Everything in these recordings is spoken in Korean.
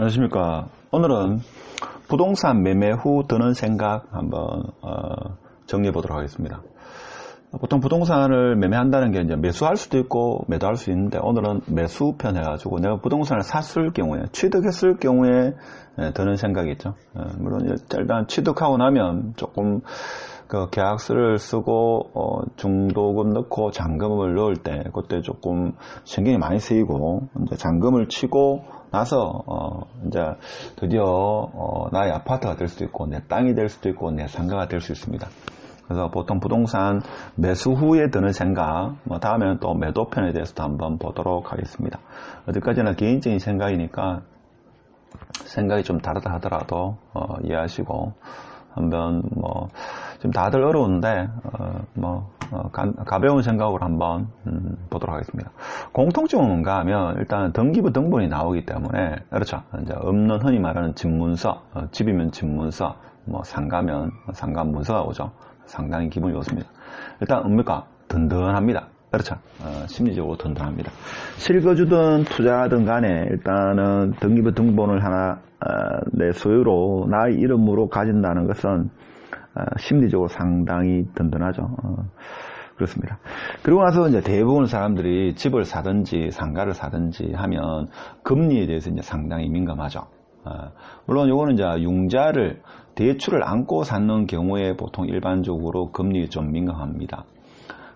안녕하십니까. 오늘은 부동산 매매 후 드는 생각 한번 정리해 보도록 하겠습니다. 보통 부동산을 매매한다는 게 이제 매수할 수도 있고 매도할 수 있는데, 오늘은 매수편 해가지고 내가 부동산을 샀을 경우에, 취득했을 경우에 드는 생각이죠. 물론 일단 취득하고 나면 조금 그 계약서를 쓰고 중도금 넣고 잔금을 넣을 때 그때 조금 신경이 많이 쓰이고, 이제 잔금을 치고 나서 이제 드디어 나의 아파트가 될 수도 있고 내 땅이 될 수도 있고 내 상가가 될 수 있습니다. 그래서 보통 부동산 매수 후에 드는 생각, 다음에는 또 매도편에 대해서도 한번 보도록 하겠습니다. 어디까지나 개인적인 생각이니까 생각이 좀 다르다 하더라도 이해하시고 한번 지금 다들 어려운데 가벼운 생각으로 한번 보도록 하겠습니다. 공통점은 뭔가 하면 일단 등기부 등본이 나오기 때문에, 그렇죠. 이제 없는 흔히 말하는 집문서, 집이면 집문서, 상가면 상가문서가 오죠. 상당히 기분이 좋습니다. 일단 뭡니까? 든든합니다. 그렇죠. 심리적으로 든든합니다. 실거주든 투자든 간에 일단은 등기부 등본을 하나 내 소유로 나의 이름으로 가진다는 것은 심리적으로 상당히 든든하죠. 그렇습니다. 그리고 나서 이제 대부분 사람들이 집을 사든지 상가를 사든지 하면 금리에 대해서 이제 상당히 민감하죠. 물론 요거는 이제 융자를 대출을 안고 사는 경우에 보통 일반적으로 금리에 좀 민감합니다.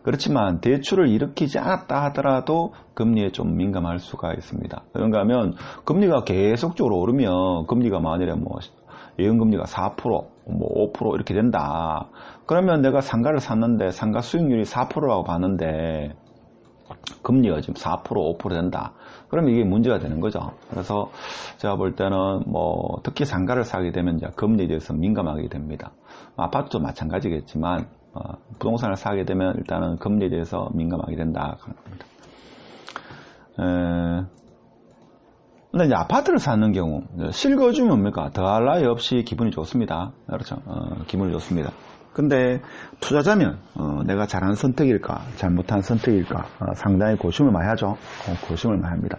그렇지만 대출을 일으키지 않았다 하더라도 금리에 좀 민감할 수가 있습니다. 그런가 하면 금리가 계속적으로 오르면, 금리가 만일에 예금금리가 4%, 5% 이렇게 된다. 그러면 내가 상가를 샀는데 상가 수익률이 4%라고 봤는데 금리가 지금 4%, 5% 된다. 그러면 이게 문제가 되는 거죠. 그래서 제가 볼 때는 특히 상가를 사게 되면 이제 금리에 대해서 민감하게 됩니다. 아파트도 마찬가지겠지만 부동산을 사게 되면 일단은 금리에 대해서 민감하게 된다. 근데 이제 아파트를 사는 경우, 실거주면 뭡니까? 더할 나위 없이 기분이 좋습니다. 그렇죠. 기분이 좋습니다. 근데 투자자면 내가 잘한 선택일까 잘못한 선택일까 상당히 고심을 많이 하죠. 고심을 많이 합니다.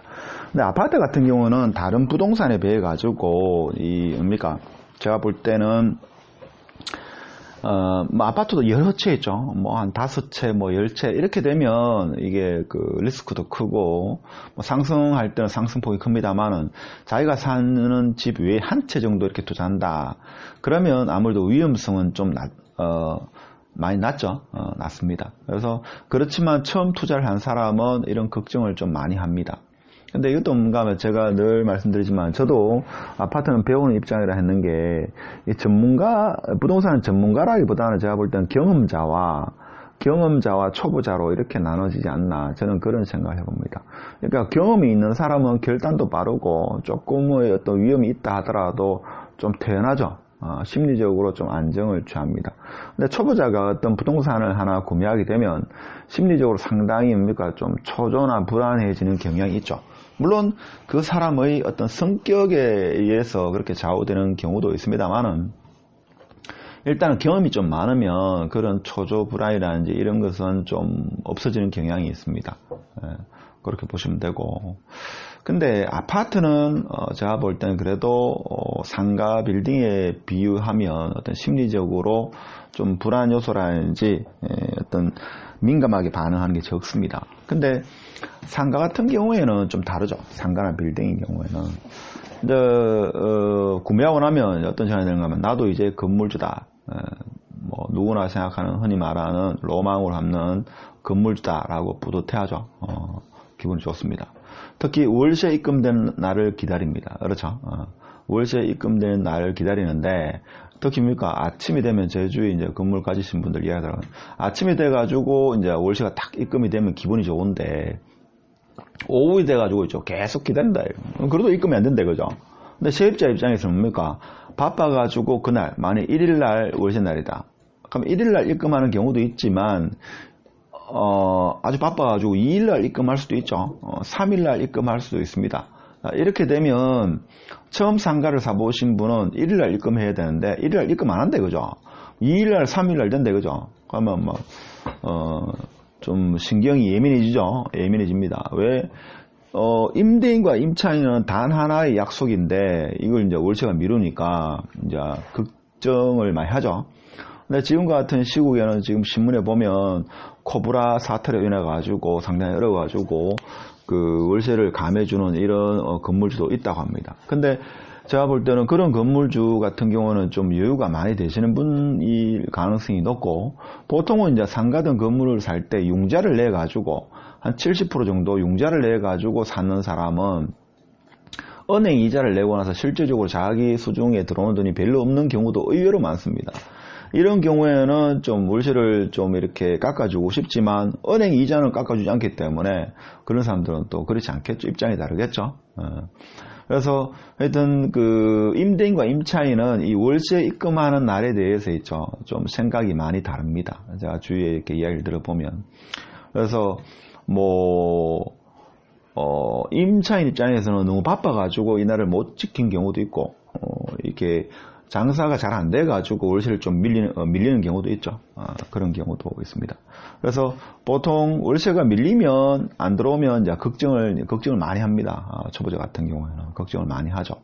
근데 아파트 같은 경우는 다른 부동산에 비해 가지고 뭡니까? 제가 볼 때는 아파트도 여러 채 있죠. 한 5채, 10채 이렇게 되면 이게 그 리스크도 크고, 상승할 때는 상승폭이 큽니다만은 자기가 사는 집 외에 한 채 정도 이렇게 투자한다. 그러면 아무래도 위험성은 좀 많이 낮죠. 낮습니다. 그래서 그렇지만 처음 투자를 한 사람은 이런 걱정을 좀 많이 합니다. 근데 이것도 뭔가 하면 제가 늘 말씀드리지만, 저도 아파트는 배우는 입장이라 했는 게, 이 부동산 전문가라기보다는 제가 볼 때는 경험자와 초보자로 이렇게 나눠지지 않나, 저는 그런 생각을 해봅니다. 그러니까 경험이 있는 사람은 결단도 빠르고 조금의 어떤 위험이 있다 하더라도 좀 태연하죠. 심리적으로 좀 안정을 취합니다. 근데 초보자가 어떤 부동산을 하나 구매하게 되면 심리적으로 상당히 좀 초조나 불안해지는 경향이 있죠. 물론 그 사람의 어떤 성격에 의해서 그렇게 좌우되는 경우도 있습니다만은, 일단은 경험이 좀 많으면 그런 초조 불안이라든지 이런 것은 좀 없어지는 경향이 있습니다. 그렇게 보시면 되고. 근데 아파트는 제가 볼 때는 그래도 상가 빌딩에 비유하면 어떤 심리적으로 좀 불안 요소라든지 어떤 민감하게 반응하는 게 적습니다. 근데 상가 같은 경우에는 좀 다르죠. 상가나 빌딩인 경우에는 이제 구매하고 나면 어떤 생각이 드는가 하면, 나도 이제 건물주다. 누구나 생각하는, 흔히 말하는 로망으로 하는 건물주다라고 뿌듯해하죠. 기분이 좋습니다. 특히 월세 입금된 날을 기다립니다. 그렇죠. 월세 입금된 날을 기다리는데, 특히 아침이 되면, 제 주위에 이제 건물 가지신 분들 이야기하더라고요. 아침이 돼가지고 이제 월세가 딱 입금이 되면 기분이 좋은데, 오후이 돼가지고 있죠. 계속 기다린다. 그래도 입금이 안 된다, 그죠? 근데 세입자 입장에서는 바빠가지고 그날, 만약 1일날 월세 날이다. 그럼 1일날 입금하는 경우도 있지만, 아주 바빠가지고 2일날 입금할 수도 있죠. 3일날 입금할 수도 있습니다. 이렇게 되면 처음 상가를 사보신 분은 1일날 입금해야 되는데 1일날 입금 안 한대, 그죠? 2일날 3일날 된대, 그죠? 그러면 좀 신경이 예민해집니다. 왜? 임대인과 임차인은 단 하나의 약속인데 이걸 이제 월세가 미루니까 이제 걱정을 많이 하죠. 근데 지금과 같은 시국에는 지금 신문에 보면 코브라 사태로 인해 가지고 상당히 어려워 가지고 그 월세를 감해주는 이런 건물주도 있다고 합니다. 근데 제가 볼 때는 그런 건물주 같은 경우는 좀 여유가 많이 되시는 분일 가능성이 높고, 보통은 이제 상가든 건물을 살 때 융자를 내 가지고 한 70% 정도 융자를 내 가지고 사는 사람은 은행 이자를 내고 나서 실질적으로 자기 수중에 들어오는 돈이 별로 없는 경우도 의외로 많습니다. 이런 경우에는 좀 월세를 좀 이렇게 깎아주고 싶지만 은행 이자는 깎아주지 않기 때문에 그런 사람들은 또 그렇지 않겠죠. 입장이 다르겠죠. 그래서 하여튼 그 임대인과 임차인은 이 월세 입금하는 날에 대해서 있죠. 좀 생각이 많이 다릅니다. 제가 주위에 이렇게 이야기를 들어보면. 그래서 임차인 입장에서는 너무 바빠가지고 이날을 못 지킨 경우도 있고, 이렇게 장사가 잘 안 돼가지고 월세를 좀 밀리는 경우도 있죠. 그런 경우도 있습니다. 그래서 보통 월세가 밀리면 안 들어오면 이제 걱정을 많이 합니다. 초보자 같은 경우에는 걱정을 많이 하죠.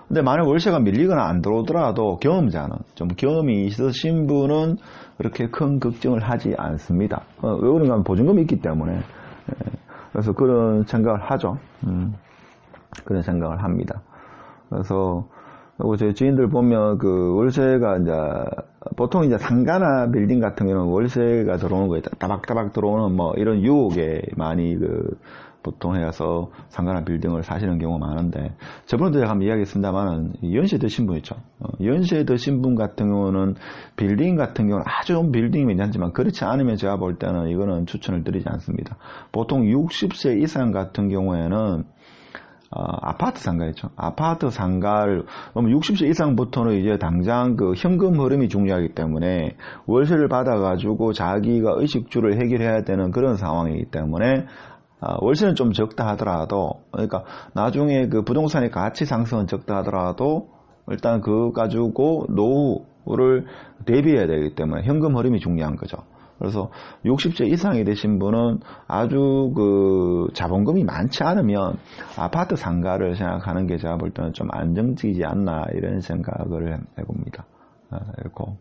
근데 만약 월세가 밀리거나 안 들어오더라도 경험자는 좀 경험이 있으신 분은 그렇게 큰 걱정을 하지 않습니다. 왜 그런가 하면 보증금이 있기 때문에. 그래서 그런 생각을 하죠. 그런 생각을 합니다. 그래서 저희 지인들 보면 그 월세가 이제 보통 이제 상가나 빌딩 같은 경우는 월세가 들어오는 거에 따박따박 들어오는 뭐 이런 유혹에 많이 보통 해서 상가나 빌딩을 사시는 경우가 많은데, 저번에도 제가 한번 이야기했습니다만은 연세 드신 분 있죠. 연세 드신 분 같은 경우는 빌딩 같은 경우는 아주 좋은 빌딩이면 괜찮지만 그렇지 않으면 제가 볼 때는 이거는 추천을 드리지 않습니다. 보통 60세 이상 같은 경우에는 아파트 상가 있죠. 아파트 상가를, 60세 이상부터는 이제 당장 그 현금 흐름이 중요하기 때문에 월세를 받아가지고 자기가 의식주를 해결해야 되는 그런 상황이기 때문에 월세는 좀 적다 하더라도, 그러니까 나중에 그 부동산의 가치 상승은 적다 하더라도 일단 그거 가지고 노후를 대비해야 되기 때문에 현금 흐름이 중요한 거죠. 그래서 60세 이상이 되신 분은 아주 그 자본금이 많지 않으면 아파트 상가를 생각하는 게 제가 볼 때는 좀 안정적이지 않나 이런 생각을 해봅니다. 그리고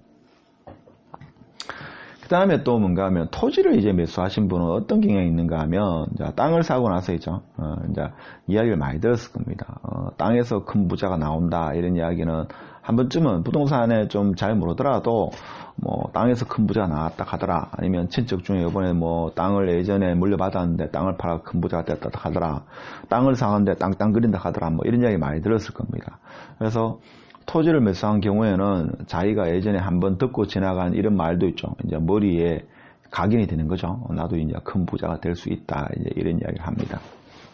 그 다음에 또 뭔가 하면 토지를 이제 매수하신 분은 어떤 경향이 있는가 하면, 이제 땅을 사고 나서 있죠. 이제 이야기를 많이 들었을 겁니다. 땅에서 큰 부자가 나온다 이런 이야기는 한 번쯤은 부동산에 좀 잘 모르더라도 뭐 땅에서 큰 부자가 나왔다 하더라, 아니면 친척 중에 이번에 뭐 땅을 예전에 물려받았는데 땅을 팔아 큰 부자가 됐다 하더라, 땅을 사는데 땅 그린다 하더라, 뭐 이런 이야기 많이 들었을 겁니다. 그래서 토지를 매수한 경우에는 자기가 예전에 한번 듣고 지나간 이런 말도 있죠. 이제 머리에 각인이 되는 거죠. 나도 이제 큰 부자가 될 수 있다, 이제 이런 이야기를 합니다.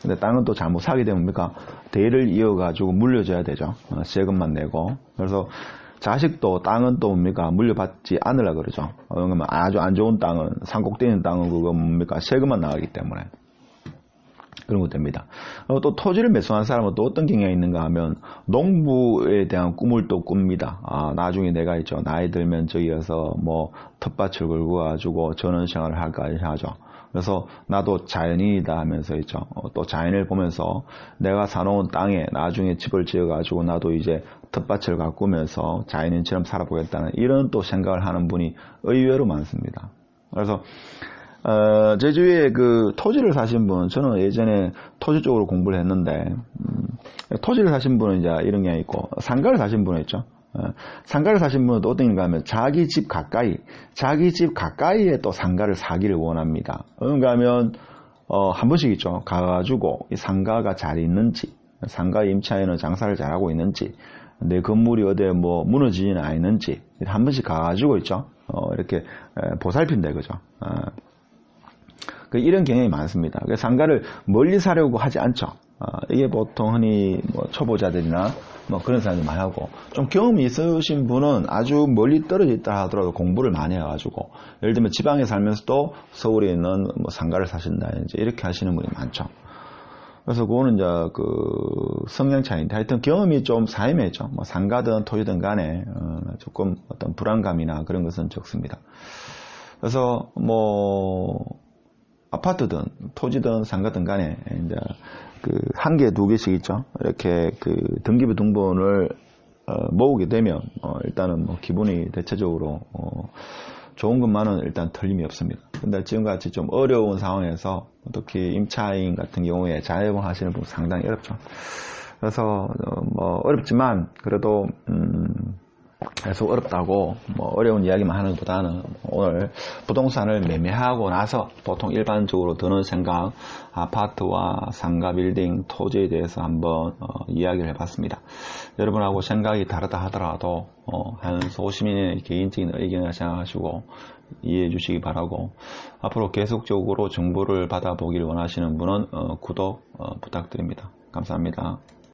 근데 땅은 또 잘못 사게 되면 뭡니까? 대를 이어가지고 물려줘야 되죠. 세금만 내고. 그래서 자식도 땅은 또 뭡니까? 물려받지 않으라 그러죠. 그러면 아주 안 좋은 땅은, 산꼭대기 있는 땅은 그거 뭡니까? 세금만 나가기 때문에. 그런 것 됩니다. 또 토지를 매수한 사람은 또 어떤 경향이 있는가 하면 농부에 대한 꿈을 또 꿉니다. 나중에 내가 있죠. 나이 들면 저기 가서 뭐 텃밭을 걸고 가지고 전원 생활을 할까 하죠. 그래서 나도 자연인이다 하면서 있죠. 또 자연을 보면서 내가 사놓은 땅에 나중에 집을 지어가지고 나도 이제 텃밭을 가꾸면서 자연인처럼 살아보겠다는 이런 또 생각을 하는 분이 의외로 많습니다. 그래서 제 주위에 그 토지를 사신 분, 저는 예전에 토지 쪽으로 공부를 했는데, 토지를 사신 분은 이제 이런 게 있고, 상가를 사신 분은 있죠. 상가를 사신 분은 또 어떤가 하면 자기 집 가까이에 또 상가를 사기를 원합니다. 그런가 하면 한 번씩 있죠. 가가지고 이 상가가 잘 있는지, 상가 임차인은 장사를 잘하고 있는지, 내 건물이 어디에 뭐 무너지지는 않는지 한 번씩 가가지고 있죠. 이렇게 보살핀다 이거죠. 이런 경향이 많습니다. 상가를 멀리 사려고 하지 않죠. 이게 보통 흔히 뭐 초보자들이나 뭐 그런 사람들이 많이 하고, 좀 경험이 있으신 분은 아주 멀리 떨어져 있다 하더라도 공부를 많이 해가지고, 예를 들면 지방에 살면서도 서울에 있는 뭐 상가를 사신다든지 이렇게 하시는 분이 많죠. 그래서 그거는 이제 그 성향 차이인데, 하여튼 경험이 좀 사이매죠. 뭐 상가든 토지든 간에 조금 어떤 불안감이나 그런 것은 적습니다. 그래서 뭐 아파트든 토지든 상가든 간에 이제 그 한 개, 두 개씩 있죠. 이렇게 그 등기부 등본을 모으게 되면 일단은 뭐 기분이 대체적으로 좋은 것만은 일단 틀림이 없습니다. 근데 지금같이 좀 어려운 상황에서 특히 임차인 같은 경우에 자영업 하시는 분 상당히 어렵죠. 그래서 뭐 어렵지만 그래도 계속 어렵다고 뭐 어려운 이야기만 하는 것보다는 오늘 부동산을 매매하고 나서 보통 일반적으로 드는 생각, 아파트와 상가, 빌딩, 토지에 대해서 한번 이야기를 해봤습니다. 여러분하고 생각이 다르다 하더라도 한 소시민의 개인적인 의견을 생각하시고 이해해 주시기 바라고, 앞으로 계속적으로 정보를 받아보기를 원하시는 분은 구독 부탁드립니다. 감사합니다.